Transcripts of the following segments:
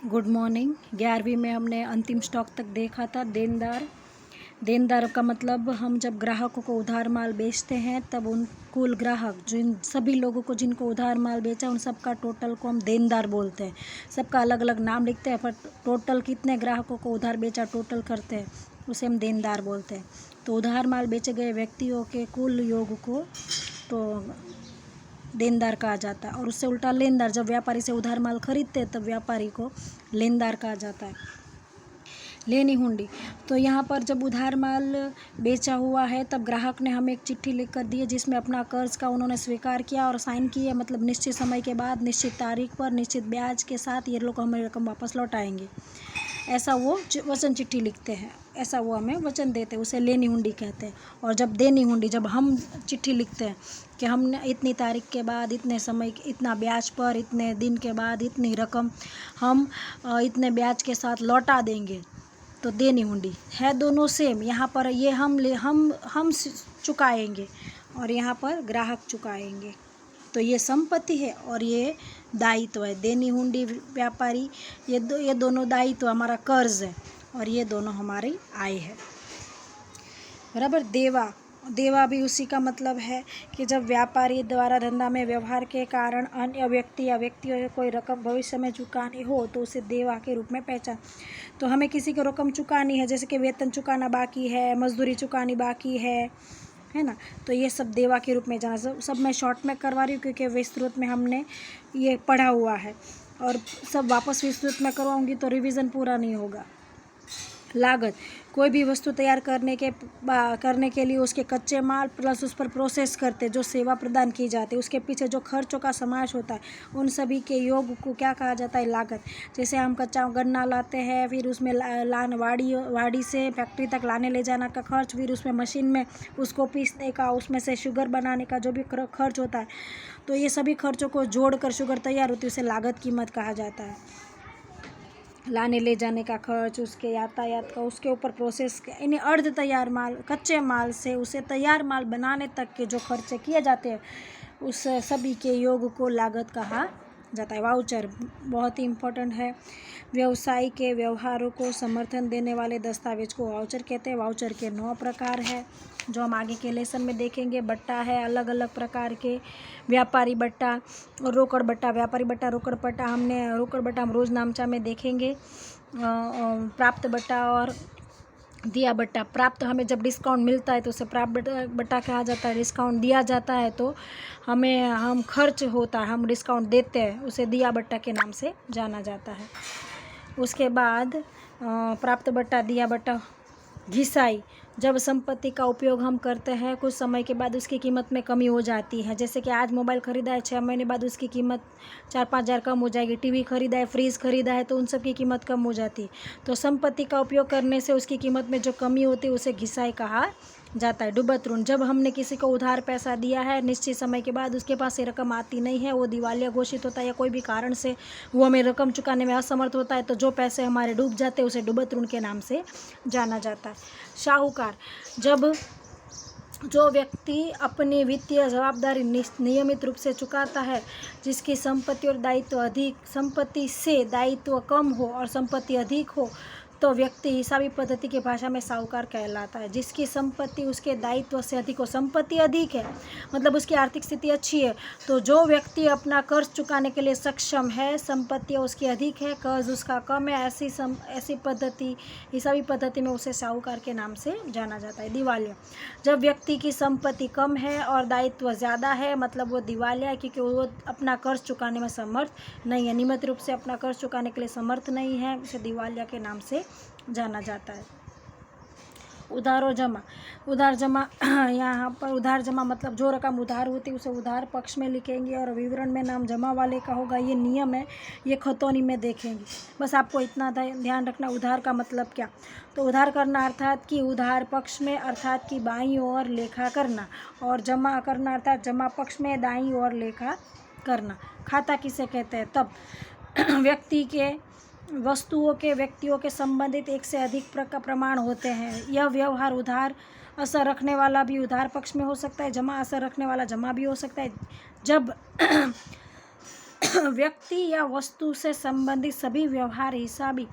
Good morning. 11वीं में हमने अंतिम स्टॉक तक देखा था। देनदार का मतलब हम जब ग्राहकों को उधार माल बेचते हैं तब उन कुल ग्राहक जिन सभी लोगों को जिनको उधार माल बेचा उन सब का टोटल को हम देनदार बोलते हैं। सबका अलग अलग नाम लिखते हैं पर टोटल कितने ग्राहकों को उधार बेचा टोटल करते हैं उसे हम देनदार बोलते हैं। तो उधार माल बेचे गए व्यक्तियों के कुल योग को तो देनदार कहा जाता है। और उससे उल्टा लेनदार, जब व्यापारी से उधार माल खरीदते हैं तब व्यापारी को लेनदार कहा जाता है। लेनी हुंडी, तो यहाँ पर जब उधार माल बेचा हुआ है तब ग्राहक ने हमें एक चिट्ठी लिख कर दी है जिसमें अपना कर्ज का उन्होंने स्वीकार किया और साइन किया, मतलब निश्चित समय के बाद निश्चित तारीख पर निश्चित ब्याज के साथ ये लोग हमें रकम वापस लौटाएंगे। ऐसा वो वचन चिट्ठी लिखते हैं, ऐसा वो हमें वचन देते हैं, उसे लेनी हुंडी कहते हैं। और जब देनी हुंडी, जब हम चिट्ठी लिखते हैं कि हमने इतनी तारीख के बाद इतने समय इतना ब्याज पर इतने दिन के बाद इतनी रकम हम इतने ब्याज के साथ लौटा देंगे, तो देनी हुंडी है। दोनों सेम। यहाँ पर ये हम चुकाएंगे और यहाँ पर ग्राहक चुकाएंगे, तो ये संपत्ति है और ये दायित्व है। देनी हुंडी व्यापारी, ये दोनों दायित्व हमारा कर्ज है और ये दोनों हमारी आय है। बराबर। देवा भी उसी का मतलब है कि जब व्यापारी द्वारा धंधा में व्यवहार के कारण अन्य व्यक्ति या व्यक्तियों को कोई रकम भविष्य में चुकानी हो तो उसे देवा के रूप में पहचान। तो हमें किसी को रकम चुकानी है, जैसे कि वेतन चुकाना बाकी है, मजदूरी चुकानी बाकी है ना, तो ये सब देवा के रूप में जाना। सब मैं शॉर्ट में करवा रही हूँ क्योंकि विस्तृत में हमने ये पढ़ा हुआ है और सब वापस विस्तृत में करवाऊँगी तो रिवीजन पूरा नहीं होगा। लागत, कोई भी वस्तु तैयार करने के लिए उसके कच्चे माल प्लस उस पर प्रोसेस करते जो सेवा प्रदान की जाती है उसके पीछे जो खर्चों का समावेश होता है उन सभी के योग को क्या कहा जाता है? लागत। जैसे हम कच्चा गन्ना लाते हैं, फिर उसमें वाड़ी से फैक्ट्री तक लाने ले जाना का खर्च, फिर उसमें मशीन में उसको पीसने का, उसमें से शुगर बनाने का जो भी खर्च होता है, तो ये सभी खर्चों को जोड़कर शुगर तैयार होती है, उसे लागत कीमत कहा जाता है। लाने ले जाने का खर्च, उसके यातायात का, उसके ऊपर प्रोसेस, यानी अर्ध तैयार माल, कच्चे माल से उसे तैयार माल बनाने तक के जो खर्चे किए जाते हैं उस सभी के योग को लागत कहा जाता है। वाउचर बहुत ही इम्पोर्टेंट है। व्यवसाय के व्यवहारों को समर्थन देने वाले दस्तावेज को वाउचर कहते हैं। वाउचर के 9 प्रकार है जो हम आगे के लेसन में देखेंगे। बट्टा है अलग अलग प्रकार के, व्यापारी बट्टा और रोकड़ बट्टा। व्यापारी बट्टा, रोकड़ बट्टा रोकड़ बट्टा हम रोज नामचा में देखेंगे। प्राप्त बट्टा और दिया बट्टा। प्राप्त हमें जब डिस्काउंट मिलता है तो उसे प्राप्त बट्टा कहा जाता है। डिस्काउंट दिया जाता है तो हम खर्च होता है, हम डिस्काउंट देते हैं, उसे दिया बट्टा के नाम से जाना जाता है। उसके बाद प्राप्त बट्टा, दिया बट्टा। घिसाई, जब संपत्ति का उपयोग हम करते हैं कुछ समय के बाद उसकी कीमत में कमी हो जाती है। जैसे कि आज मोबाइल ख़रीदा है, 6 महीने बाद उसकी कीमत 4-5 हज़ार कम हो जाएगी। टीवी ख़रीदा है, फ्रीज ख़रीदा है, तो उन सब की कीमत कम हो जाती है। तो संपत्ति का उपयोग करने से उसकी कीमत में जो कमी होती है उसे घिसाई कहा जाता है। डूबत ऋण, जब हमने किसी को उधार पैसा दिया है, निश्चित समय के बाद उसके पास ये रकम आती नहीं है, वो दिवालिया घोषित होता है या कोई भी कारण से वो हमें रकम चुकाने में असमर्थ होता है, तो जो पैसे हमारे डूब जाते हैं उसे डूबत ऋण के नाम से जाना जाता है। शाहूकार, जब जो व्यक्ति अपनी वित्तीय जवाबदारी नियमित रूप से चुकाता है, जिसकी संपत्ति और दायित्व अधिक, संपत्ति से दायित्व कम हो और संपत्ति अधिक हो, तो व्यक्ति हिसाबी पद्धति की भाषा में साहूकार कहलाता है। जिसकी संपत्ति उसके दायित्व से अधिक हो, संपत्ति अधिक है मतलब उसकी आर्थिक स्थिति अच्छी है, तो जो व्यक्ति अपना कर्ज चुकाने के लिए सक्षम है, संपत्ति उसकी अधिक है, कर्ज उसका कम है, ऐसी पद्धति, हिसाबी पद्धति में उसे साहूकार के नाम से जाना जाता है। दिवालिया, जब व्यक्ति की संपत्ति कम है और दायित्व ज़्यादा है, मतलब वो दिवालिया है क्योंकि वो अपना कर्ज चुकाने में समर्थ नहीं है, नियमित रूप से अपना कर्ज चुकाने के लिए समर्थ नहीं है, उसे दिवालिया के नाम से जाना जाता है। उधार और जमा, उधार जमा यहाँ पर उधार जमा मतलब जो रकम उधार होती है उसे उधार पक्ष में लिखेंगे और विवरण में नाम जमा वाले का होगा। ये नियम है, ये खतौनी में देखेंगे। बस आपको इतना ध्यान रखना। उधार का मतलब क्या? तो उधार करना अर्थात कि उधार पक्ष में अर्थात कि बाईं ओर लेखा करना, और जमा करना अर्थात जमा पक्ष में दाईं ओर लेखा करना। खाता किसे कहते हैं? तब व्यक्ति के, वस्तुओं के, व्यक्तियों के संबंधित एक से अधिक प्रमाण होते हैं। यह व्यवहार उधार असर रखने वाला भी उधार पक्ष में हो सकता है, जमा असर रखने वाला जमा भी हो सकता है। जब व्यक्ति या वस्तु से संबंधित सभी व्यवहार हिसाबी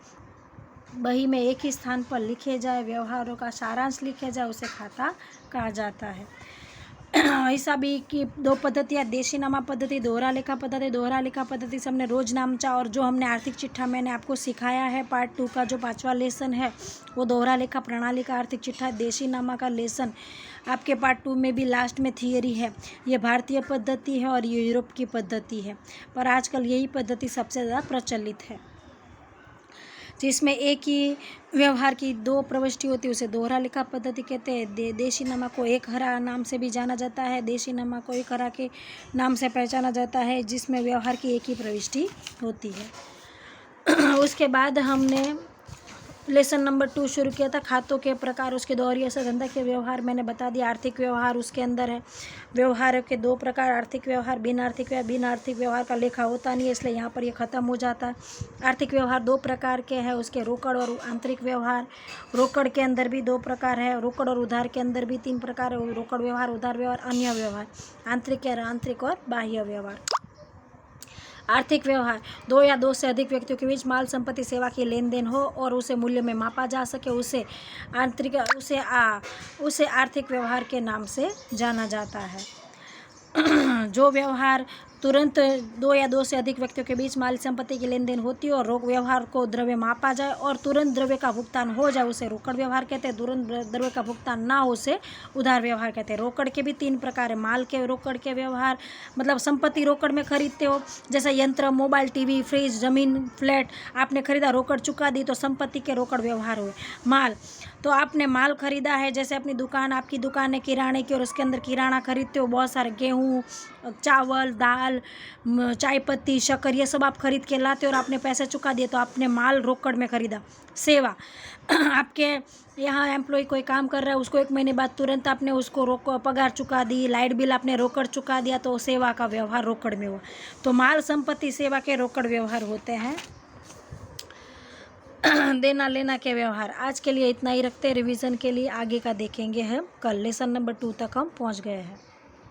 बही में एक ही स्थान पर लिखे जाए, व्यवहारों का सारांश लिखे जाए, उसे खाता कहा जाता है। हिसाबी की दो पद्धतियाँ, देशीनामा पद्धति, दोहरा लेखा पद्धति। दोहरा लेखा पद्धति से हमने रोजनामचा और जो हमने आर्थिक चिट्ठा मैंने आपको सिखाया है पार्ट 2 का जो 5वां लेसन है वो दोहरा लेखा प्रणाली का आर्थिक चिट्ठा है। देशीनामा का लेसन आपके पार्ट 2 में भी लास्ट में थियरी है। ये भारतीय पद्धति है और ये यूरोप की पद्धति है, पर आजकल यही पद्धति सबसे ज़्यादा प्रचलित है, जिसमें एक ही व्यवहार की दो प्रविष्टि होती है, उसे दोहरा लेखा पद्धति कहते हैं। देशीनामा को एक हरा नाम से भी जाना जाता है। देशीनामा को एक हरा के नाम से पहचाना जाता है, जिसमें व्यवहार की एक ही प्रविष्टि होती है। उसके बाद हमने लेसन नंबर 2 शुरू किया था, खातों के प्रकार, उसके दोहरी से धंधा के व्यवहार मैंने बता दिया। आर्थिक व्यवहार उसके अंदर है। व्यवहार के दो प्रकार, आर्थिक व्यवहार, बिन आर्थिक व्यवहार। बिन आर्थिक व्यवहार का लेखा होता नहीं है, इसलिए यहाँ पर ये ख़त्म हो जाता है। आर्थिक व्यवहार दो प्रकार के हैं, उसके रोकड़ और आंतरिक व्यवहार। रोकड़ के अंदर भी दो प्रकार है, रोकड़ और उधार के अंदर भी 3 प्रकार है, रोकड़ व्यवहार, उधार व्यवहार, अन्य व्यवहार। आंतरिक और बाह्य व्यवहार। आर्थिक व्यवहार, दो या दो से अधिक व्यक्तियों के बीच माल संपत्ति सेवा की लेन देन हो और उसे मूल्य में मापा जा सके, उसे आर्थिक व्यवहार के नाम से जाना जाता है। जो व्यवहार तुरंत दो या दो से अधिक व्यक्तियों के बीच माल संपत्ति की लेन देन होती है और व्यवहार को द्रव्य मापा जाए और तुरंत द्रव्य का भुगतान हो जाए, उसे रोकड़ व्यवहार कहते हैं। तुरंत द्रव्य का भुगतान ना हो उसे उधार व्यवहार कहते हैं। रोकड़ के भी 3 प्रकार है। माल के रोकड़ के व्यवहार मतलब संपत्ति रोकड़ में खरीदते हो, जैसे यंत्र, मोबाइल, टीवी, फ्रिज, जमीन, फ्लैट आपने खरीदा, रोकड़ चुका दी तो संपत्ति के रोकड़ व्यवहार हुए। माल तो आपने माल खरीदा है, जैसे अपनी दुकान, आपकी दुकान है किराने की और उसके अंदर किराना खरीदते हो, बहुत सारे गेहूँ, चावल, दाल, चाय पत्ती, शक्कर, ये सब आप खरीद के लाते हो और आपने पैसे चुका दिए तो आपने माल रोकड़ में खरीदा। सेवा आपके यहाँ एम्प्लॉय कोई काम कर रहा है, उसको 1 महीने बाद तुरंत आपने उसको पगार चुका दी, लाइट बिल आपने रोकड़ चुका दिया, तो सेवा का व्यवहार रोकड़ में हुआ। तो माल, संपत्ति, सेवा के रोकड़ व्यवहार होते हैं। देना लेना के व्यवहार। आज के लिए इतना ही रखते हैं, रिवीजन के लिए आगे का देखेंगे हम कल। लेसन नंबर 2 तक हम पहुँच गए हैं।